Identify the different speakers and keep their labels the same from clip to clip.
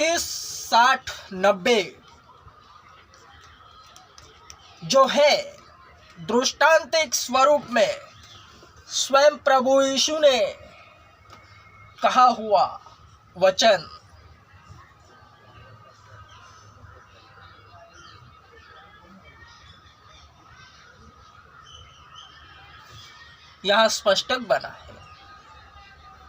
Speaker 1: 30, 60, 90 जो है दृष्टांतिक स्वरूप में स्वयं प्रभु यीशु ने कहा हुआ वचन यहाँ स्पष्ट बना है,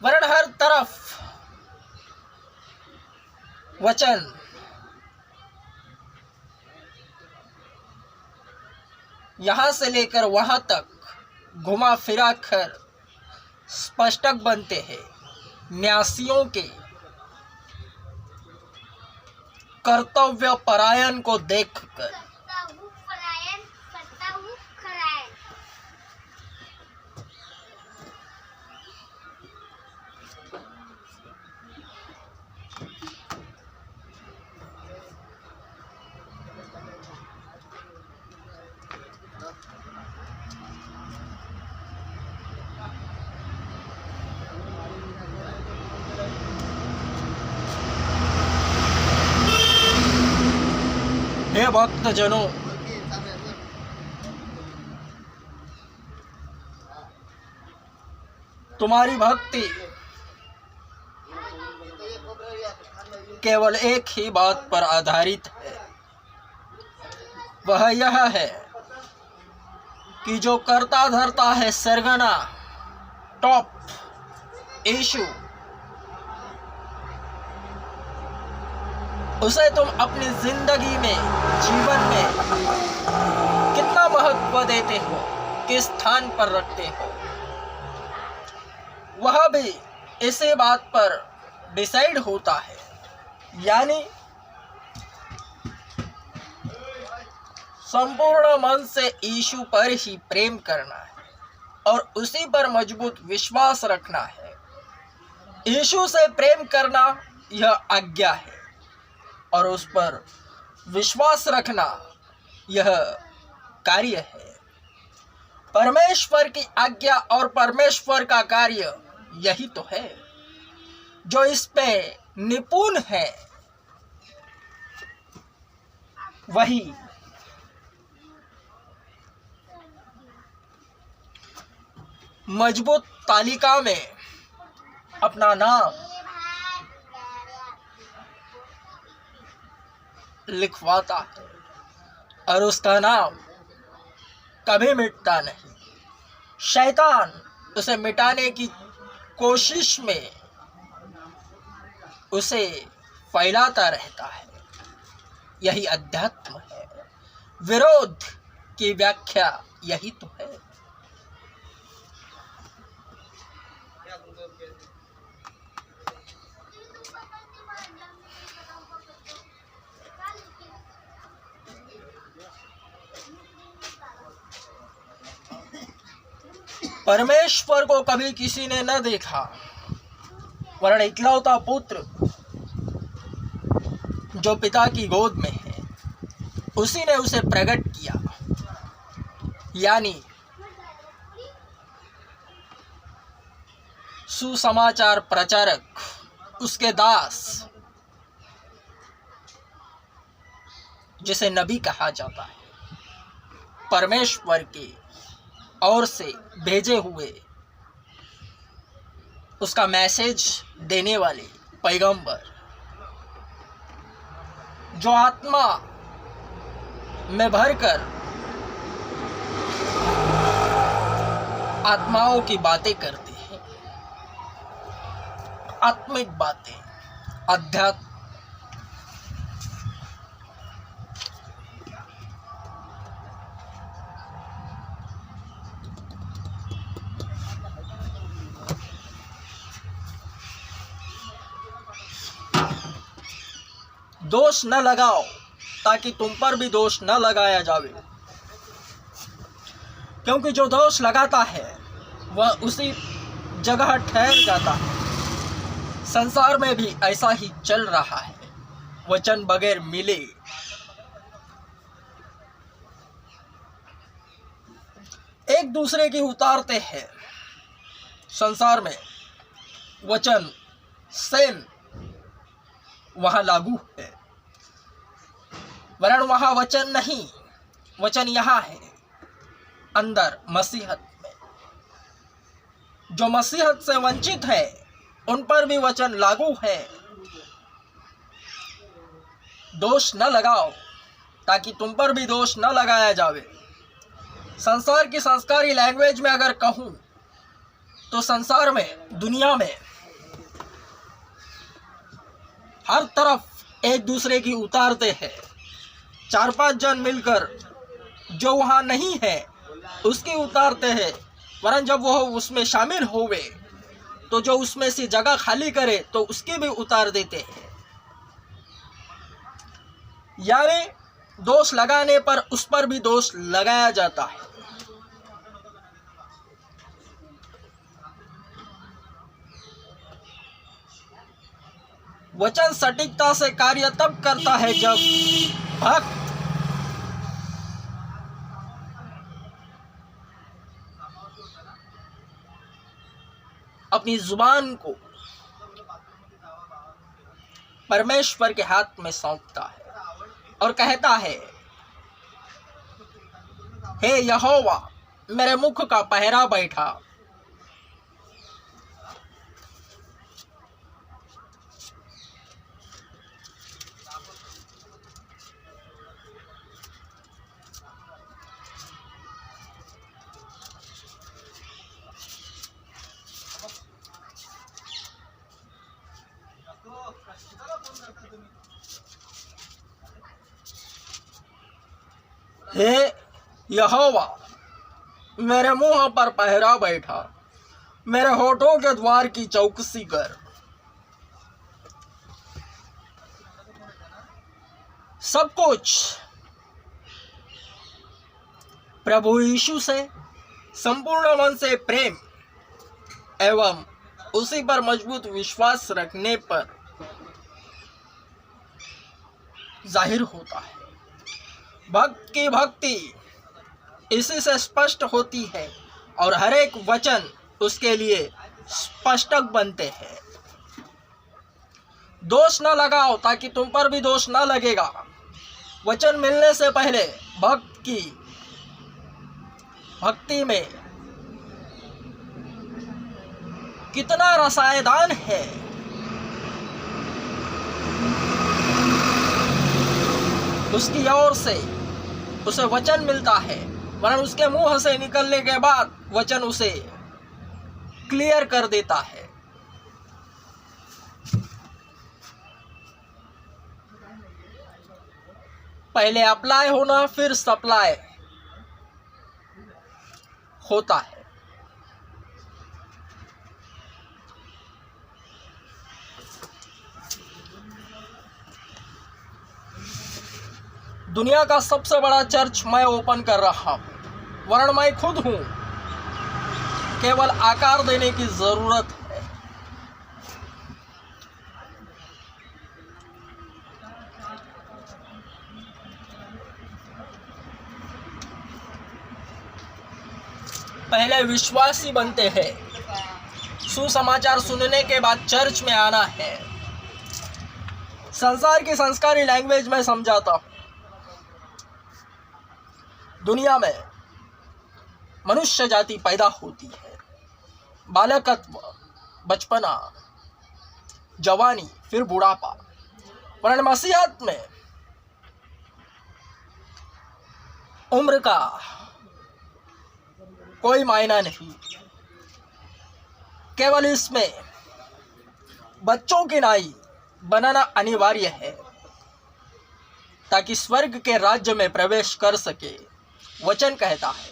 Speaker 1: वरन हर तरफ वचन यहाँ से लेकर वहां तक घुमा फिरा कर स्पष्ट बनते हैं। न्यासियों के कर्तव्य परायण को देखकर हे भक्तजनों, तुम्हारी भक्ति केवल एक ही बात पर आधारित है, वह यह है कि जो करता धरता है सरगना टॉप यीशु, उसे तुम अपनी जिंदगी में, जीवन में कितना महत्व देते हो, किस स्थान पर रखते हो, वह भी इसी बात पर डिसाइड होता है। यानी संपूर्ण मन से यीशु पर ही प्रेम करना है और उसी पर मजबूत विश्वास रखना है। यीशु से प्रेम करना यह आज्ञा है और उस पर विश्वास रखना यह कार्य है। परमेश्वर की आज्ञा और परमेश्वर का कार्य यही तो है। जो इस पे निपुण है वही मजबूत तालिका में अपना नाम लिखवाता है और उसका नाम कभी मिटता नहीं। शैतान उसे मिटाने की कोशिश में उसे फैलाता रहता है। यही अध्यात्म है। विरोध की व्याख्या यही तो है। परमेश्वर को कभी किसी ने न देखा, वरन इकलौता पुत्र जो पिता की गोद में है, उसी ने उसे प्रकट किया। यानी सुसमाचार प्रचारक, उसके दास, जिसे नबी कहा जाता है, परमेश्वर की ओर से भेजे हुए उसका मैसेज देने वाले पैगंबर, जो आत्मा में भरकर आत्माओं की बातें करते हैं, आत्मिक बातें, अध्यात्म। दोष न लगाओ ताकि तुम पर भी दोष न लगाया जावे, क्योंकि जो दोष लगाता है वह उसी जगह ठहर जाता है। संसार में भी ऐसा ही चल रहा है। वचन बगैर मिले एक दूसरे की उतारते हैं। संसार में वचन सेम वहां लागू है, वरन वहां वचन नहीं, वचन यहां है अंदर मसीहत में। जो मसीहत से वंचित है उन पर भी वचन लागू है। दोष न लगाओ ताकि तुम पर भी दोष न लगाया जावे। संसार की संस्कारी लैंग्वेज में अगर कहूं तो संसार में, दुनिया में हर तरफ एक दूसरे की उतारते हैं। 4-5 जन मिलकर जो वहां नहीं है उसकी उतारते हैं, वरन जब वो उसमें शामिल होवे तो जो उसमें से जगह खाली करे तो उसकी भी उतार देते हैं। यानी दोष लगाने पर उस पर भी दोष लगाया जाता है। वचन सटीकता से कार्य तब करता है जब भक्त अपनी जुबान को परमेश्वर के हाथ में सौंपता है और कहता है, हे यहोवा मेरे मुख का पहरा बैठा। हे यहोवा मेरे मुंह पर पहरा बैठा, मेरे होठों के द्वार की चौकसी कर। सब कुछ प्रभु यीशु से संपूर्ण मन से प्रेम एवं उसी पर मजबूत विश्वास रखने पर जाहिर होता है। भक्त की भक्ति इसी से स्पष्ट होती है और हर एक वचन उसके लिए स्पष्टक बनते हैं। दोष न लगाओ ताकि तुम पर भी दोष न लगेगा। वचन मिलने से पहले भक्त की भक्ति में कितना रसायदान है। उसकी ओर से उसे वचन मिलता है, वरन उसके मुंह से निकलने के बाद वचन उसे क्लियर कर देता है। पहले अप्लाई होना फिर सप्लाई होता है। दुनिया का सबसे बड़ा चर्च मैं ओपन कर रहा हूं, वरन मैं खुद हूं। केवल आकार देने की जरूरत है। पहले विश्वासी बनते हैं, सुसमाचार सुनने के बाद चर्च में आना है। संसार की संस्कारी लैंग्वेज में समझाता हूं। दुनिया में मनुष्य जाति पैदा होती है, बालकत्व, बचपना, जवानी, फिर बुढ़ापा। वरन मसीहत में उम्र का कोई मायना नहीं। केवल इसमें बच्चों की नाई बनाना अनिवार्य है ताकि स्वर्ग के राज्य में प्रवेश कर सके। वचन कहता है,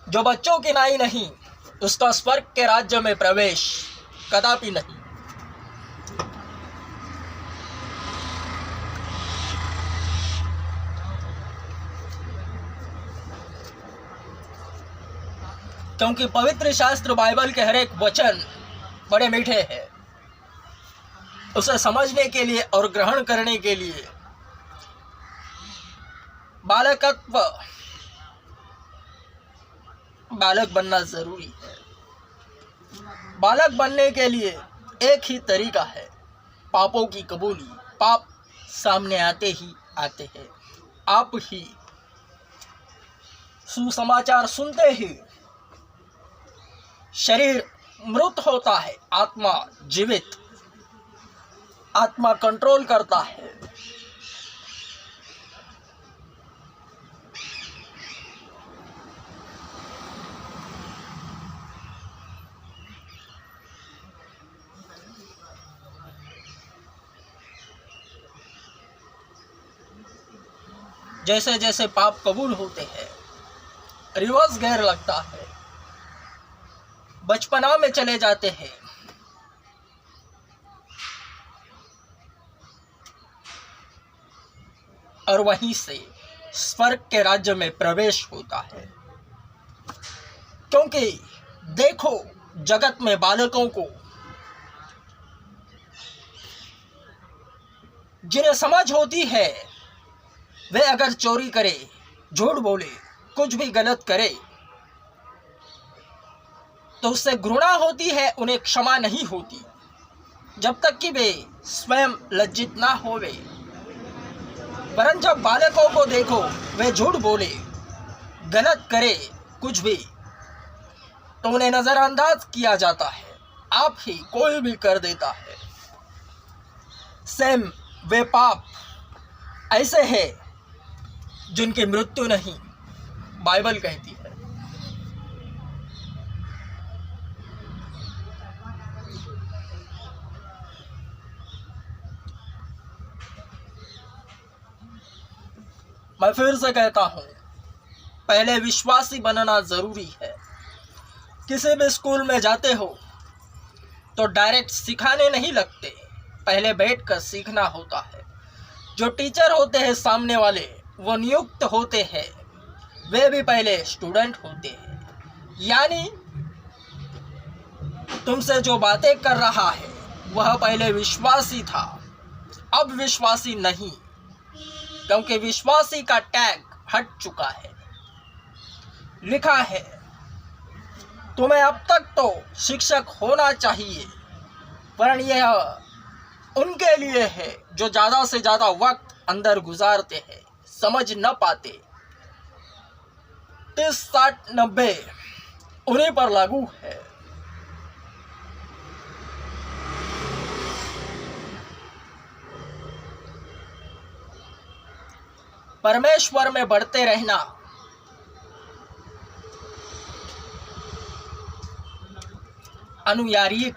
Speaker 1: जो बच्चों की नाई नहीं उसका स्वर्ग के राज्य में प्रवेश कदापि नहीं। क्योंकि पवित्र शास्त्र बाइबल के हर एक वचन बड़े मीठे हैं। उसे समझने के लिए और ग्रहण करने के लिए बालक बनना जरूरी है। बालक बनने के लिए एक ही तरीका है पापों की कबूली। पाप सामने आते ही आते हैं। आप ही सुसमाचार सुनते ही शरीर मृत होता है, आत्मा जीवित। आत्मा कंट्रोल करता है। जैसे जैसे पाप कबूल होते हैं, रिवर्स गियर लगता है, बचपना में चले जाते हैं। और वहीं से स्वर्ग के राज्य में प्रवेश होता है। क्योंकि देखो, जगत में बालकों को जिन्हें समझ होती है, वे अगर चोरी करे, झूठ बोले, कुछ भी गलत करे तो उससे घृणा होती है, उन्हें क्षमा नहीं होती जब तक कि वे स्वयं लज्जित ना होवे। परंतु जब बालकों को देखो वे झूठ बोले, गलत करे कुछ भी, तो उन्हें नजरअंदाज किया जाता है। आप ही कोई भी कर देता है। सेम वे पाप ऐसे हैं जिनकी मृत्यु नहीं, बाइबल कहती है। मैं फिर से कहता हूं, पहले विश्वासी बनना जरूरी है। किसी भी स्कूल में जाते हो तो डायरेक्ट सिखाने नहीं लगते, पहले बैठकर सीखना होता है। जो टीचर होते हैं सामने वाले, वो नियुक्त होते हैं, वे भी पहले स्टूडेंट होते हैं। यानी तुमसे जो बातें कर रहा है वह पहले विश्वासी था, अब विश्वासी नहीं, क्योंकि विश्वासी का टैग हट चुका है। लिखा है, तुम्हें अब तक तो शिक्षक होना चाहिए, पर यह उनके लिए है जो ज़्यादा से ज़्यादा वक्त अंदर गुजारते हैं, समझ न पाते। 30, 60, 90 उन्हीं पर लागू है। परमेश्वर में बढ़ते रहना, अनुयायिक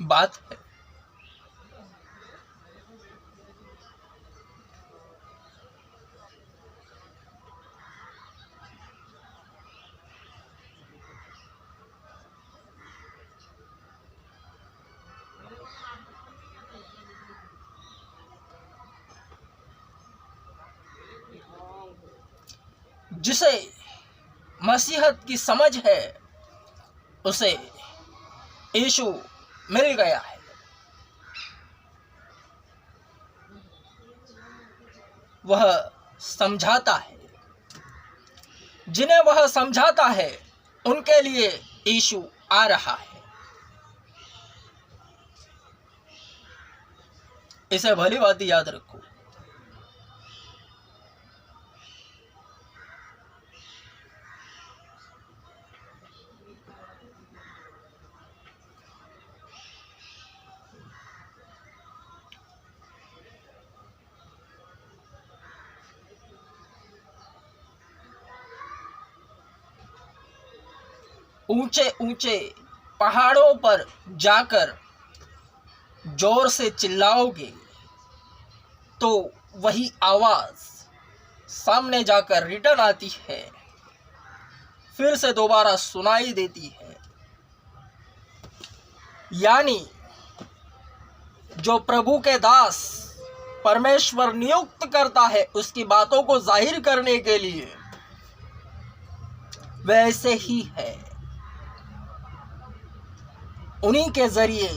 Speaker 1: बात है। जिसे मसीहत की समझ है उसे यीशु मिल गया है। वह समझाता है, जिन्हें वह समझाता है उनके लिए यीशु आ रहा है। इसे भली बात याद रखो। ऊंचे ऊंचे पहाड़ों पर जाकर जोर से चिल्लाओगे तो वही आवाज सामने जाकर रिटर्न आती है, फिर से दोबारा सुनाई देती है। यानी जो प्रभु के दास परमेश्वर नियुक्त करता है उसकी बातों को जाहिर करने के लिए, वैसे ही है। उन्हीं के जरिए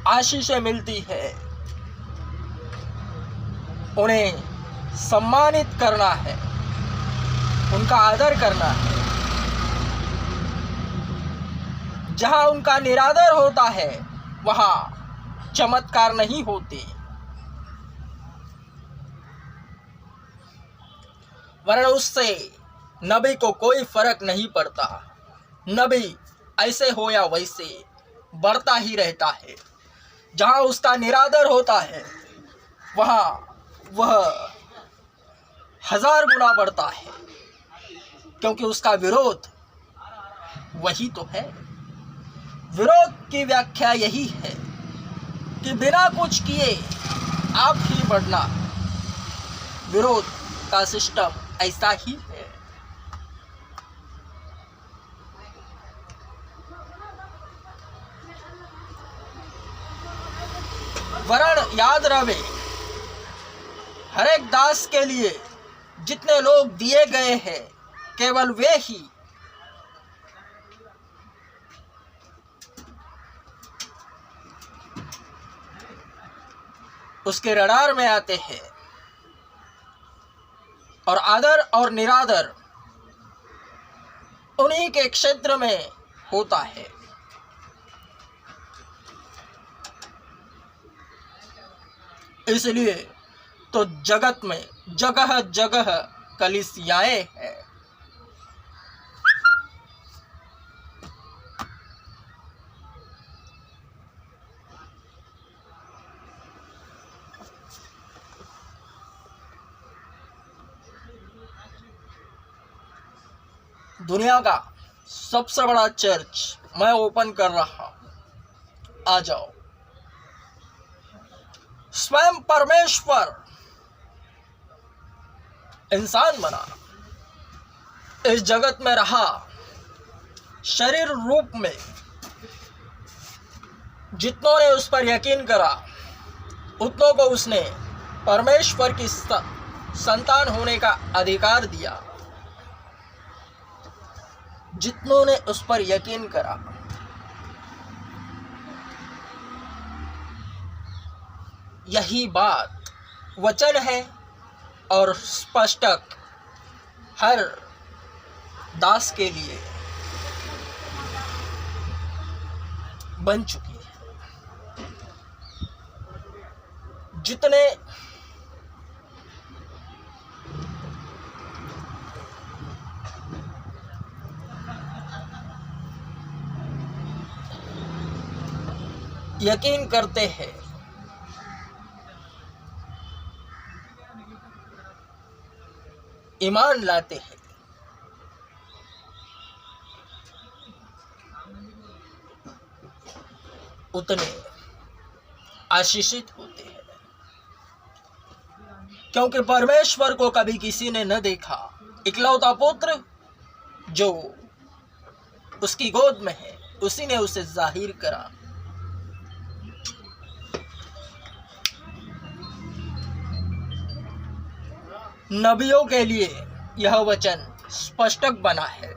Speaker 1: आशीषें मिलती है। उन्हें सम्मानित करना है, उनका आदर करना है। जहां उनका निरादर होता है वहां चमत्कार नहीं होते, वरना उससे नबी को कोई फर्क नहीं पड़ता। नबी ऐसे हो या वैसे बढ़ता ही रहता है। जहां उसका निरादर होता है वहां वह 1000 गुना बढ़ता है, क्योंकि उसका विरोध वही तो है। विरोध की व्याख्या यही है कि बिना कुछ किए आप ही बढ़ना। विरोध का सिस्टम ऐसा ही है। वरण याद रहे, हर एक दास के लिए जितने लोग दिए गए हैं केवल वे ही उसके रडार में आते हैं, और आदर और निरादर उन्हीं के क्षेत्र में होता है। इसलिए तो जगत में जगह जगह कलीसियाएं हैं। दुनिया का सबसे बड़ा चर्च मैं ओपन कर रहा हूं, आ जाओ। स्वयं परमेश्वर इंसान बना, इस जगत में रहा, शरीर रूप में। जितनों ने उस पर यकीन करा उतनों को उसने परमेश्वर की संतान होने का अधिकार दिया। जितनों ने उस पर यकीन करा, यही बात वचन है और स्पष्टक हर दास के लिए बन चुकी है। जितने यकीन करते हैं ईमान लाते हैं, उतने आशीषित होते हैं। क्योंकि परमेश्वर को कभी किसी ने न देखा, इकलौता पुत्र जो उसकी गोद में है उसी ने उसे जाहिर करा। नबियों के लिए यह वचन स्पष्टक बना है।